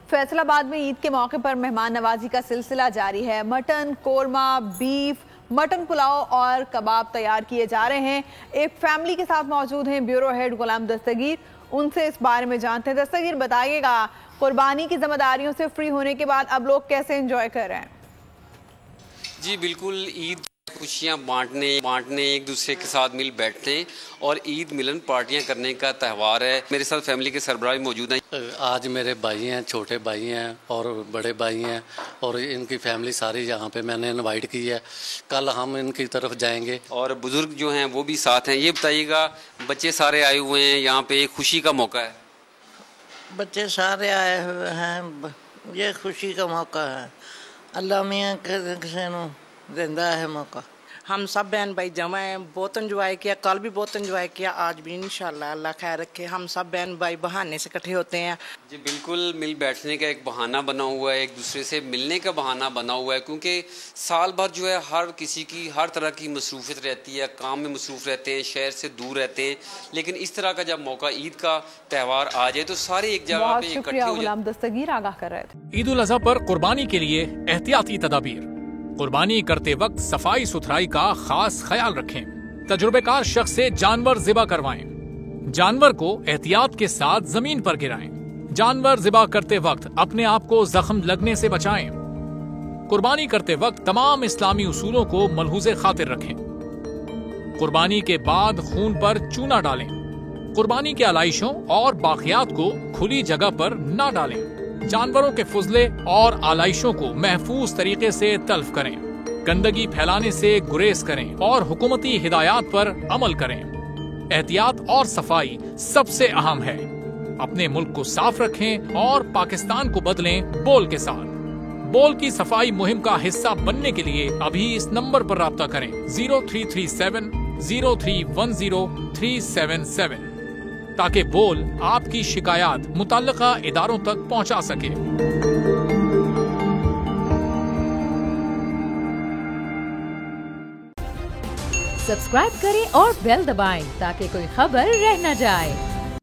فیصل آباد میں عید کے موقع پر مہمان نوازی کا سلسلہ جاری ہے۔ Mutton, korma, beef, mutton pulao اور کباب تیار کیے جا رہے ہیں۔ ایک فیملی کے ساتھ موجود ہیں بیورو ہیڈ غلام دستگیر، ان سے اس بارے میں جانتے ہیں۔ دستگیر بتائیے گا، قربانی کی ذمہ داریوں سے فری ہونے کے بعد اب لوگ کیسے انجوائے کر رہے ہیں؟ جی بالکل، عید خوشیاں بانٹنے ایک دوسرے کے ساتھ مل بیٹھنے اور عید ملن پارٹیاں کرنے کا تہوار ہے۔ میرے ساتھ فیملی کے سربراہ موجود ہیں۔ آج میرے بھائی ہیں، چھوٹے بھائی ہیں اور بڑے بھائی ہیں اور ان کی فیملی ساری یہاں پہ میں نے انوائٹ کی ہے۔ کل ہم ان کی طرف جائیں گے اور بزرگ جو ہیں وہ بھی ساتھ ہیں۔ یہ بتائیے گا، بچے سارے آئے ہوئے ہیں یہاں پہ، ایک خوشی کا موقع ہے۔ بچے سارے آئے ہوئے ہیں، یہ خوشی کا موقع ہے۔ اللہ میاں کسی نو زندہ ہے موقع۔ ہم سب بہن بھائی جمع ہیں، بہت انجوائے کیا، کل بھی بہت انجوائے کیا، آج بھی انشاءاللہ اللہ خیر رکھے۔ ہم سب بہن بھائی بہانے سے اکٹھے ہوتے ہیں۔ جی بالکل، مل بیٹھنے کا ایک بہانہ بنا ہوا ہے، ایک دوسرے سے ملنے کا بہانہ بنا ہوا ہے، کیونکہ سال بھر جو ہے ہر کسی کی ہر طرح کی مصروفیت رہتی ہے، کام میں مصروف رہتے ہیں، شہر سے دور رہتے ہیں، لیکن اس طرح کا جب موقع عید کا تہوار آ جائے تو سارے ایک جگہ پہ بہت اکٹھے شکریہ ہو جائیں۔ غلام دستگیر، آگاہ کر رہے تھے۔ عید الاضحیٰ پر قربانی کے لیے احتیاطی تدابیر۔ قربانی کرتے وقت صفائی ستھرائی کا خاص خیال رکھیں۔ تجربہ کار شخص سے جانور ذبح کروائیں۔ جانور کو احتیاط کے ساتھ زمین پر گرائیں۔ جانور ذبح کرتے وقت اپنے آپ کو زخم لگنے سے بچائیں۔ قربانی کرتے وقت تمام اسلامی اصولوں کو ملحوظ خاطر رکھیں۔ قربانی کے بعد خون پر چونا ڈالیں۔ قربانی کے علائشوں اور باقیات کو کھلی جگہ پر نہ ڈالیں۔ جانوروں کے فضلے اور آلائشوں کو محفوظ طریقے سے تلف کریں۔ گندگی پھیلانے سے گریز کریں اور حکومتی ہدایات پر عمل کریں۔ احتیاط اور صفائی سب سے اہم ہے۔ اپنے ملک کو صاف رکھیں اور پاکستان کو بدلیں بول کے ساتھ۔ بول کی صفائی مہم کا حصہ بننے کے لیے ابھی اس نمبر پر رابطہ کریں 0337 0310 377 تاکہ بول آپ کی شکایات متعلقہ اداروں تک پہنچا سکے۔ سبسکرائب کریں اور بیل دبائیں تاکہ کوئی خبر رہ نہ جائے۔